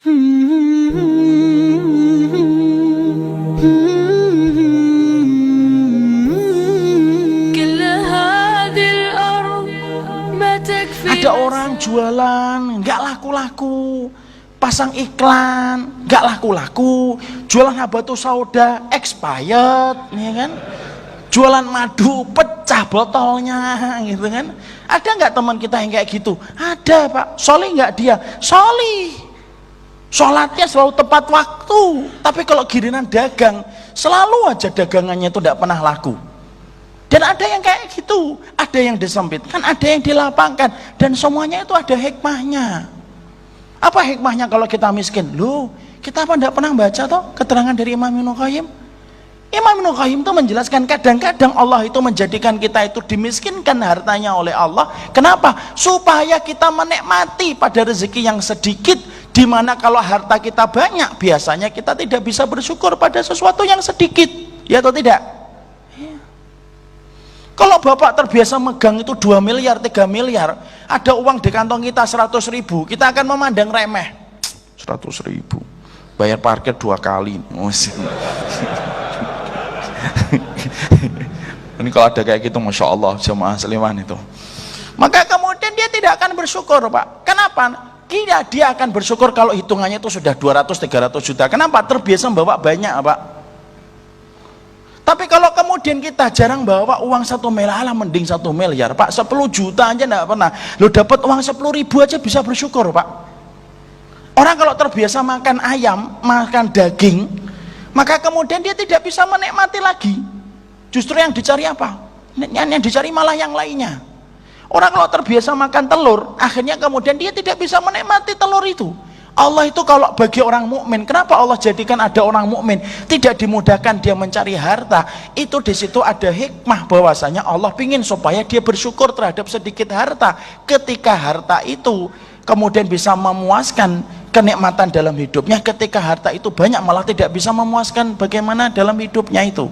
Ada orang jualan nggak laku-laku, pasang iklan nggak laku-laku, jualan habatus sauda expired, ya kan? Jualan madu pecah botolnya, gitu kan? Ada nggak teman kita yang kayak gitu? Ada, Pak. Solih nggak dia? Solih. Sholatnya selalu tepat waktu, tapi kalau giliran dagang selalu aja dagangannya itu tidak pernah laku. Dan ada yang kayak gitu, ada yang disempitkan, ada yang dilapangkan, dan semuanya itu ada hikmahnya. Apa hikmahnya kalau kita miskin? Loh, kita apa tidak pernah baca toh keterangan dari Imam Ibnu Qayyim? Imam Ibnu Qayyim itu menjelaskan kadang-kadang Allah itu menjadikan kita itu dimiskinkan hartanya oleh Allah. Kenapa? Supaya kita menikmati pada rezeki yang sedikit, dimana kalau harta kita banyak, biasanya kita tidak bisa bersyukur pada sesuatu yang sedikit, ya atau tidak? Kalau bapak terbiasa megang itu 2 miliar, 3 miliar, ada uang di kantong kita 100.000, kita akan memandang remeh. 100.000, bayar parkir 2 kali. Ini kalau ada kayak gitu, masya Allah, jemaah seliman itu. Maka kemudian dia tidak akan bersyukur, Pak. Kenapa? Dia akan bersyukur kalau hitungannya itu sudah 200-300 juta. Kenapa? Terbiasa membawa banyak, Pak. Tapi kalau kemudian kita jarang bawa uang 1 miliar, mending 1 miliar, Pak, 10 juta aja enggak pernah. Lo dapat uang 10.000 aja bisa bersyukur, Pak. Orang kalau terbiasa makan ayam, makan daging, maka kemudian dia tidak bisa menikmati lagi. Justru yang dicari apa? Yang dicari malah yang lainnya. Orang kalau terbiasa makan telur, akhirnya kemudian dia tidak bisa menikmati telur itu. Allah itu kalau bagi orang mukmin, kenapa Allah jadikan ada orang mukmin tidak dimudahkan dia mencari harta? Itu di situ ada hikmah bahwasanya Allah ingin supaya dia bersyukur terhadap sedikit harta. Ketika harta itu kemudian bisa memuaskan kenikmatan dalam hidupnya, ketika harta itu banyak malah tidak bisa memuaskan bagaimana dalam hidupnya itu.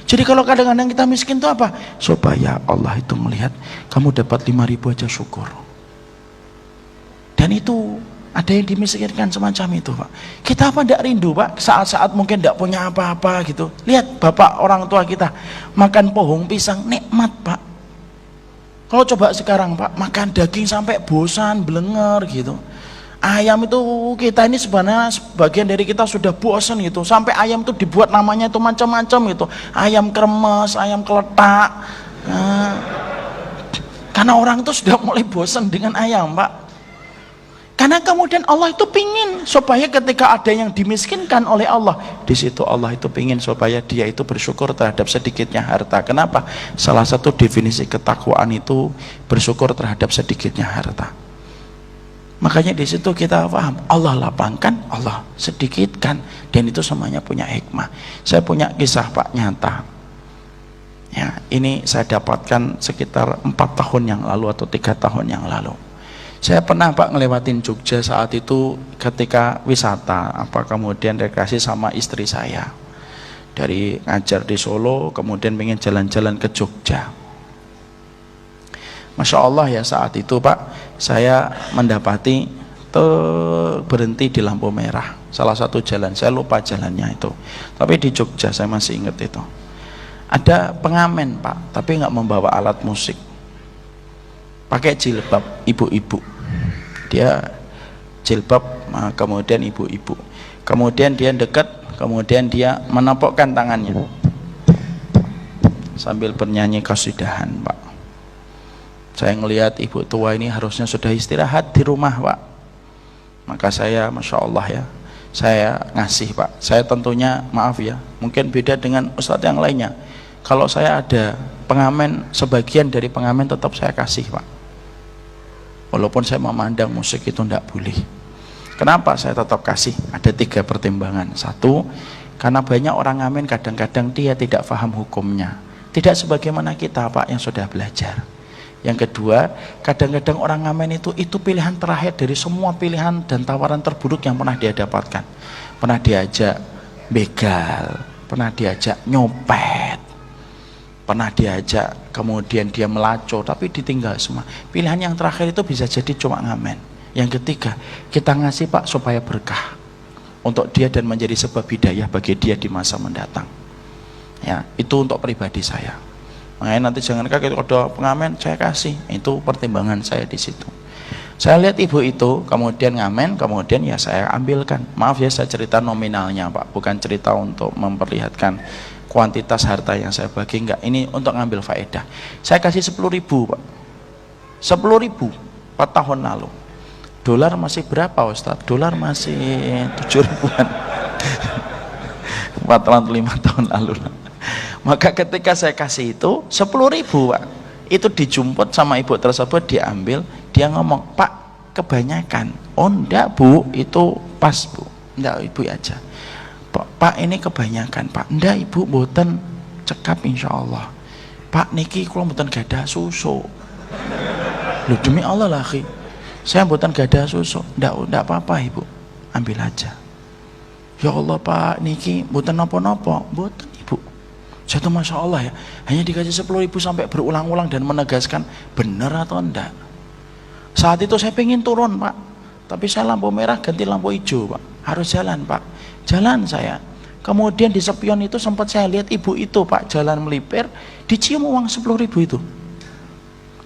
Jadi kalau kadang-kadang kita miskin itu apa? Supaya Allah itu melihat kamu dapat 5.000 aja syukur. Dan itu ada yang dimiskinkan semacam itu, Pak. Kita apa tidak rindu, Pak, saat-saat mungkin tidak punya apa-apa gitu. Lihat bapak orang tua kita makan pohong pisang nikmat, Pak. Kalau coba sekarang, Pak, makan daging sampai bosan, belenger gitu. Ayam itu kita ini sebenarnya sebagian dari kita sudah bosan gitu. Sampai ayam itu dibuat namanya itu macam-macam gitu. Ayam kremes, ayam keletak. Nah, karena orang itu sudah mulai bosan dengan ayam, Pak. Karena kemudian Allah itu pingin supaya ketika ada yang dimiskinkan oleh Allah, di situ Allah itu pingin supaya dia itu bersyukur terhadap sedikitnya harta. Kenapa? Salah satu definisi ketakwaan itu bersyukur terhadap sedikitnya harta. Makanya di situ kita paham, Allah lapangkan, Allah sedikitkan, dan itu semuanya punya hikmah. Saya punya kisah, Pak, nyata. Ya, ini saya dapatkan sekitar 4 tahun yang lalu atau 3 tahun yang lalu. Saya pernah, Pak, ngelewatin Jogja saat itu ketika wisata, kemudian rekreasi sama istri saya. Dari ngajar di Solo, kemudian pengen jalan-jalan ke Jogja. Masya Allah ya, saat itu, Pak, saya mendapati berhenti di lampu merah. Salah satu jalan, saya lupa jalannya itu. Tapi di Jogja saya masih ingat itu. Ada pengamen, Pak, tapi nggak membawa alat musik. Pakai jilbab, ibu-ibu. Dia jilbab, kemudian ibu-ibu. Kemudian dia dekat, kemudian dia menepukkan tangannya sambil bernyanyi qasidahan, Pak. Saya ngelihat ibu tua ini harusnya sudah istirahat di rumah, Pak. Maka saya, Masya Allah ya, saya ngasih, Pak. Saya tentunya, maaf ya, mungkin beda dengan ustadz yang lainnya. Kalau saya ada pengamen, sebagian dari pengamen tetap saya kasih, Pak. Walaupun saya memandang musik itu tidak boleh. Kenapa saya tetap kasih? Ada 3 pertimbangan. 1, karena banyak orang ngamen kadang-kadang dia tidak paham hukumnya. Tidak sebagaimana kita, Pak, yang sudah belajar. Yang kedua, kadang-kadang orang ngamen itu pilihan terakhir dari semua pilihan dan tawaran terburuk yang pernah dia dapatkan. Pernah diajak begal, pernah diajak nyopet, pernah diajak kemudian dia melacur, tapi ditinggal semua. Pilihan yang terakhir itu bisa jadi cuma ngamen. Yang ketiga, kita ngasih, Pak, supaya berkah. untuk dia dan menjadi sebab hidayah bagi dia di masa mendatang. Ya, itu untuk pribadi saya. Makanya nanti jangan kaget kalau pengamen saya kasih, itu pertimbangan saya di situ. Saya lihat ibu itu kemudian ngamen, kemudian ya saya ambilkan. Maaf ya, saya cerita nominalnya Pak, bukan cerita untuk memperlihatkan kuantitas harta yang saya bagi, enggak. Ini untuk ngambil faedah. Saya kasih 10.000 Pak, 10.000 4 tahun lalu. Dolar masih berapa Ustadz? Dolar masih 7 ribuan 45 tahun lalu. Maka ketika saya kasih itu 10.000 Pak, itu dijemput sama ibu tersebut, diambil, dia ngomong, Pak kebanyakan. Oh enggak Bu, itu pas Bu, enggak ibu aja. Pak ini kebanyakan Pak. Enggak ibu, boten cekap insyaallah. Pak niki kula mboten gadah susu. Loh demi Allah lah saya mboten gadah susu. Enggak apa-apa ibu, ambil aja. Ya Allah Pak niki mboten napa-napa. Mboten ibu. Saya tuh Masya Allah ya, hanya dikasih 10.000 sampai berulang-ulang dan menegaskan benar atau enggak. Saat itu saya pengen turun Pak, tapi saya lampu merah ganti lampu hijau Pak, harus jalan Pak. Jalan saya, kemudian di spion itu sempat saya lihat ibu itu Pak jalan melipir, dicium uang 10.000 itu.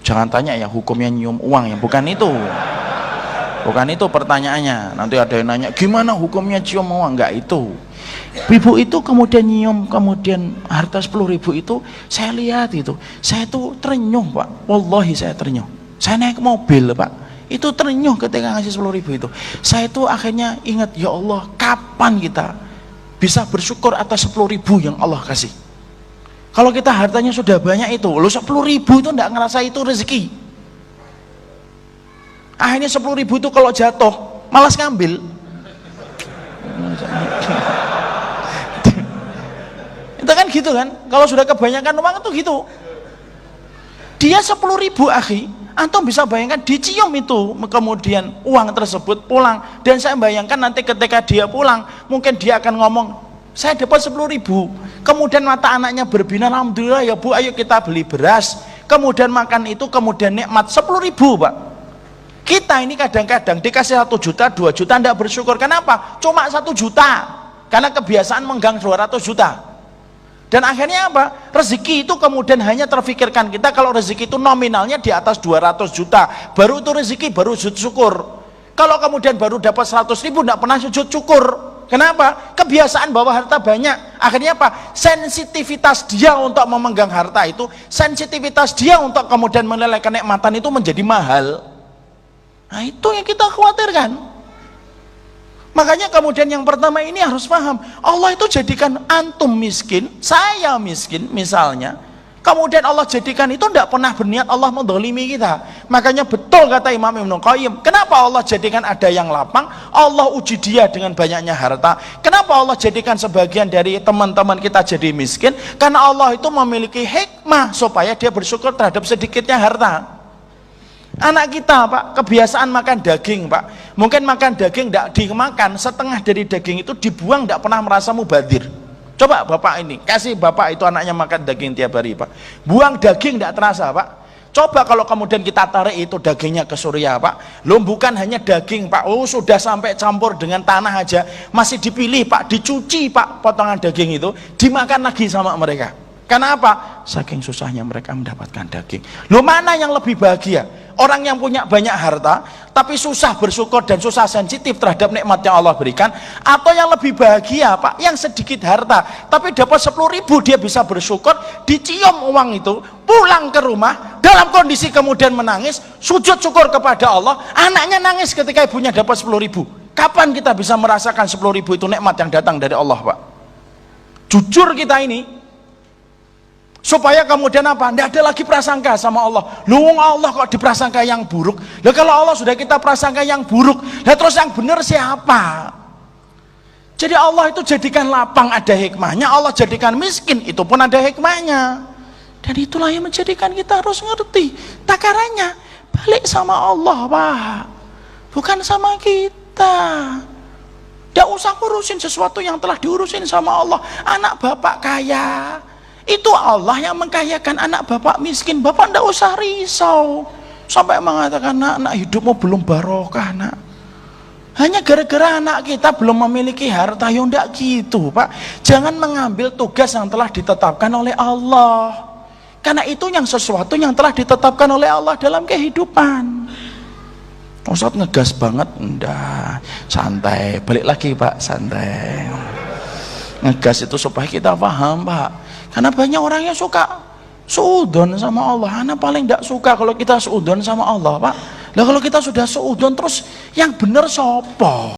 Jangan tanya ya hukumnya nyium uang ya, bukan itu pertanyaannya. Nanti ada yang nanya gimana hukumnya cium uang, enggak itu. Ibu itu kemudian nyium, kemudian harta 10.000 itu saya lihat itu, saya tuh terenyuh Pak, wallahi saya terenyuh. Saya naik mobil Pak, itu terenyuh ketika ngasih 10.000 itu. Saya itu akhirnya ingat, ya Allah kapan kita bisa bersyukur atas 10.000 yang Allah kasih. Kalau kita hartanya sudah banyak itu, lo 10.000 itu enggak ngerasa itu rezeki. Akhirnya 10.000 itu kalau jatuh malas ngambil. Itu kan gitu kan, kalau sudah kebanyakan uang itu gitu. Dia 10.000 akhi, antum bisa bayangkan dicium itu kemudian uang tersebut pulang. Dan saya bayangkan nanti ketika dia pulang, mungkin dia akan ngomong, saya dapat 10.000. Kemudian mata anaknya berbinar, alhamdulillah ya Bu, ayo kita beli beras. Kemudian makan itu, kemudian nikmat 10.000 Pak. Kita ini kadang-kadang dikasih 1 juta, 2 juta, tidak bersyukur. Kenapa? Cuma 1 juta, karena kebiasaan menggang 200 juta. Dan akhirnya apa? Rezeki itu kemudian hanya terfikirkan kita kalau rezeki itu nominalnya di atas 200 juta, baru itu rezeki, baru sujud syukur. Kalau kemudian baru dapat 100.000 tidak pernah sujud syukur. Kenapa? Kebiasaan bawa harta banyak. Akhirnya apa? Sensitivitas dia untuk memegang harta itu, sensitivitas dia untuk kemudian menilai kenikmatan itu menjadi mahal. Nah itu yang kita khawatirkan. Makanya kemudian yang pertama ini harus paham, Allah itu jadikan antum miskin, saya miskin misalnya, kemudian Allah jadikan itu tidak pernah berniat Allah mendolimi kita. Makanya betul kata Imam Ibnu Qayyim, kenapa Allah jadikan ada yang lapang, Allah uji dia dengan banyaknya harta. Kenapa Allah jadikan sebagian dari teman-teman kita jadi miskin? Karena Allah itu memiliki hikmah supaya dia bersyukur terhadap sedikitnya harta. Anak kita Pak, kebiasaan makan daging Pak, mungkin makan daging tidak dimakan, setengah dari daging itu dibuang, tidak pernah merasa mubadir. Coba Bapak ini, kasih Bapak itu anaknya makan daging tiap hari Pak, buang daging tidak terasa Pak. Coba kalau kemudian kita tarik itu dagingnya ke Suriah Pak, loh bukan hanya daging Pak, oh sudah sampai campur dengan tanah aja, masih dipilih Pak, dicuci Pak potongan daging itu, dimakan lagi sama mereka. Karena apa? Saking susahnya mereka mendapatkan daging. Loh mana yang lebih bahagia? Orang yang punya banyak harta tapi susah bersyukur dan susah sensitif terhadap nikmat yang Allah berikan, atau yang lebih bahagia Pak, yang sedikit harta tapi dapat 10.000 dia bisa bersyukur, dicium uang itu, pulang ke rumah dalam kondisi kemudian menangis, sujud syukur kepada Allah, anaknya nangis ketika ibunya dapat 10.000. Kapan kita bisa merasakan 10.000 itu nikmat yang datang dari Allah Pak? Jujur kita ini, supaya kemudian apa? Tidak ada lagi prasangka sama Allah. Lu Allah kok diprasangka yang buruk. Lah kalau Allah sudah kita prasangka yang buruk, lah terus yang benar siapa? Jadi Allah itu jadikan lapang ada hikmahnya, Allah jadikan miskin itu pun ada hikmahnya. Dan itulah yang menjadikan kita harus ngerti takarannya balik sama Allah Pak, bukan sama kita. Tidak usah ngurusin sesuatu yang telah diurusin sama Allah. Anak bapak kaya, itu Allah yang mengkayakan anak bapak miskin. Bapak tidak usah risau sampai mengatakan, nak hidupmu belum barokah nak. Hanya gara-gara anak kita belum memiliki harta, ya enggak gitu Pak. Jangan mengambil tugas yang telah ditetapkan oleh Allah, karena itu yang sesuatu yang telah ditetapkan oleh Allah dalam kehidupan. Ustaz ngegas banget, enggak, santai, balik lagi Pak, santai. Ngegas itu supaya kita paham Pak, karena banyak orang yang suka suudon sama Allah. Anak paling enggak suka kalau kita suudon sama Allah Pak. Lah kalau kita sudah suudon terus yang benar sopo?